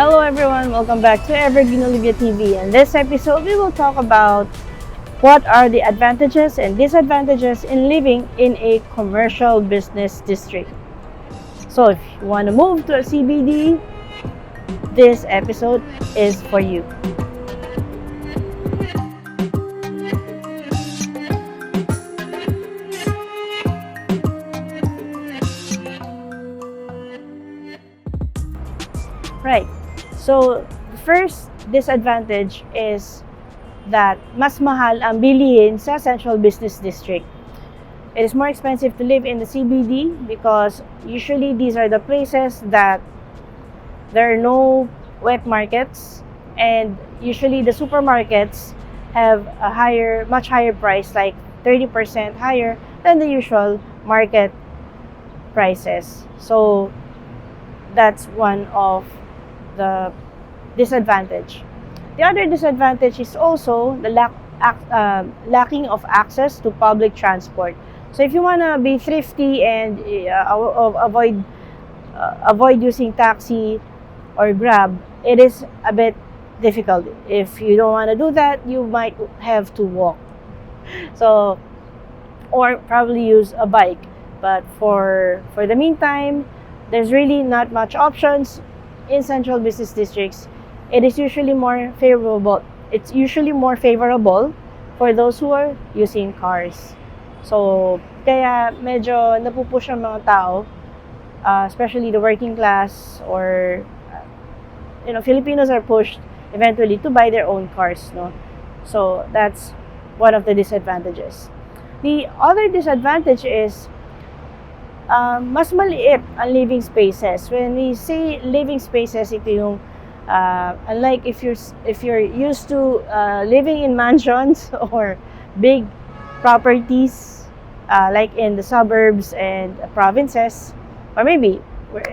Hello everyone, welcome back to Evergreen Olivia TV. In this episode, we will talk about what are the advantages and disadvantages in living in a commercial business district. So if you want to move to a CBD, this episode is for you. Right. So, the first disadvantage is that mas mahal ang bilihin sa Central Business District. It is more expensive to live in the CBD because usually these are the places that there are no wet markets, and usually the supermarkets have a much higher price, like 30% higher than the usual market prices. So, that's one of the disadvantage. The other disadvantage is also the lacking of access to public transport. So if you want to be thrifty and avoid using taxi or Grab, it is a bit difficult. If you don't want to do that, you might have to walk. So, or probably use a bike. But for the meantime, there's really not much options in central business districts. It is usually more favorable. It's usually more favorable for those who are using cars. So, kaya medyo napupush ang mga tao, especially the working class, or Filipinos are pushed eventually to buy their own cars, no? So, that's one of the disadvantages. The other disadvantage is mas maliit ang living spaces. When we say living spaces, ito yung unlike if you're used to living in mansions or big properties, like in the suburbs and provinces, or maybe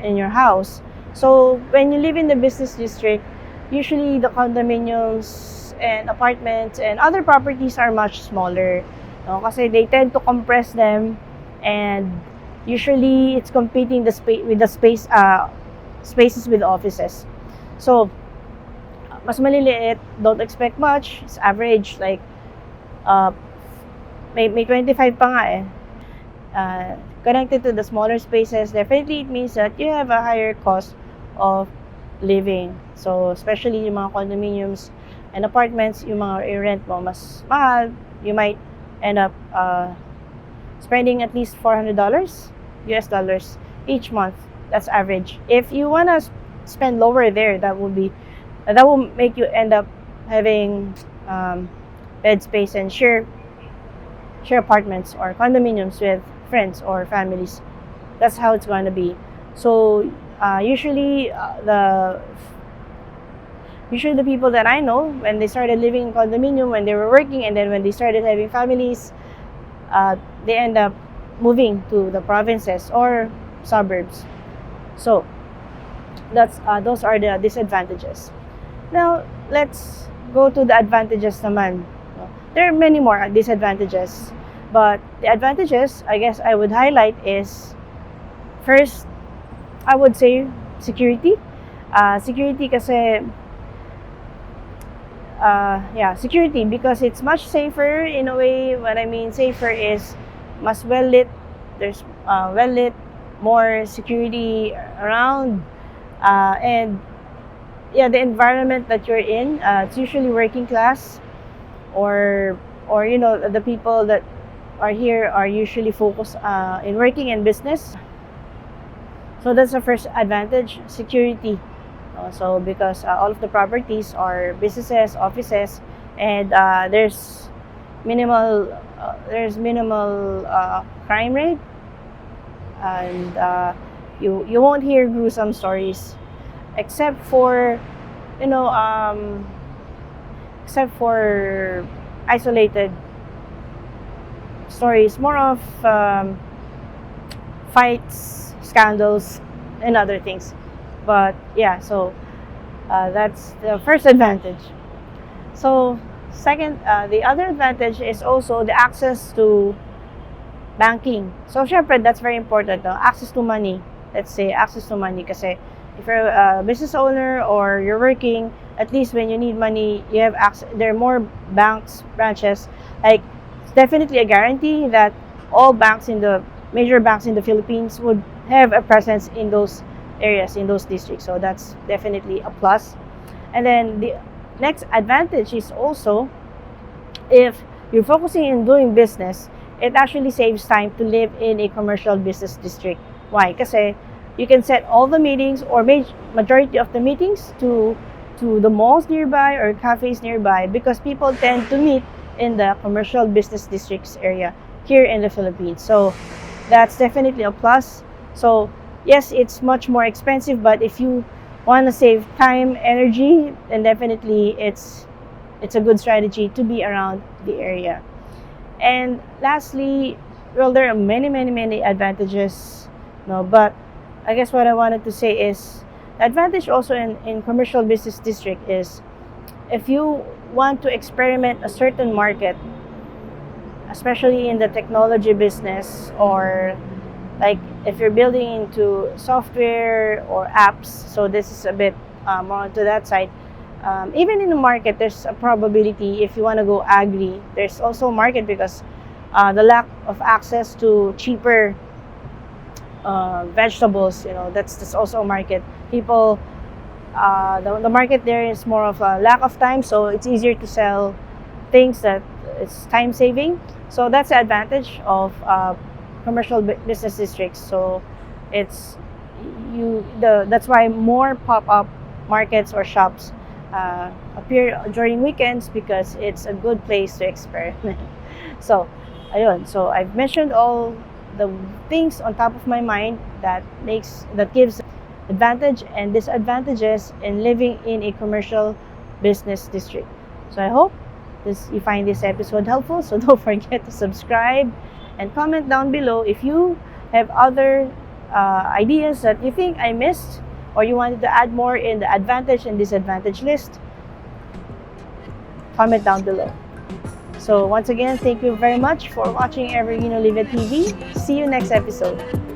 in your house. So when you live in the business district, usually the condominiums and apartments and other properties are much smaller, no? Kasi they tend to compress them, and usually it's competing with the spaces with offices. So mas maliliit, don't expect much. It's average, like may 25 pa nga eh. Connected to the smaller spaces, definitely it means that you have a higher cost of living. So especially yung mga condominiums and apartments, yung mga rent mo mas mahal. You might end up spending at least $400 US dollars each month. That's average. If you wanna spend lower there, that will make you end up having bed space and share apartments or condominiums with friends or families. That's how it's gonna be. So usually the people that I know, when they started living in condominium, when they were working, and then when they started having families, they end up moving to the provinces or suburbs. So those are the disadvantages. Now let's go to the advantages naman. There are many more disadvantages, but the advantages I guess I would highlight is, first, I would say security. Security kasi security, because it's much safer in a way. What I mean safer is mas well lit. There's well lit, more security around, and the environment that you're in, it's usually working class, or the people that are here are usually focused in working in business. So that's the first advantage, security. So because all of the properties are businesses, offices, and there's minimal crime rate, and you won't hear gruesome stories, except for isolated stories, more of fights, scandals, and other things. But yeah, so that's the first advantage. So second, the other advantage is also the access to banking. So syempre, that's very important, no? Access to money. Let's say access to money, kasi if you're a business owner or you're working, at least when you need money, you have access. There are more banks branches. Like, it's definitely a guarantee that all banks in the major banks in the Philippines would have a presence in those areas, in those districts. So that's definitely a plus. And then the next advantage is also, if you're focusing in doing business, it actually saves time to live in a commercial business district. Why? Kasi you can set all the meetings or majority of the meetings to the malls nearby or cafes nearby, because people tend to meet in the commercial business districts area here in the Philippines. So that's definitely a plus. So yes, it's much more expensive, but if you want to save time, energy, then definitely it's a good strategy to be around the area. And lastly, well, there are many advantages, no, but I guess what I wanted to say is the advantage also in commercial business district is, if you want to experiment a certain market, especially in the technology business, or like if you're building into software or apps, so this is a bit more onto that side. Even in the market, there's a probability, if you want to go agri, there's also a market, because the lack of access to cheaper vegetables, that's also a market. People, the market there is more of a lack of time, so it's easier to sell things that it's time saving. So that's the advantage of commercial business districts. So it's that's why more pop-up markets or shops appear during weekends, because it's a good place to experiment. So ayun, so I've mentioned all the things on top of my mind that gives advantage and disadvantages in living in a commercial business district. So I hope you find this episode helpful. So don't forget to subscribe and comment down below if you have other ideas that you think I missed, or you wanted to add more in the advantage and disadvantage list. Comment down below. So once again, thank you very much for watching Everino Live TV. See you next episode.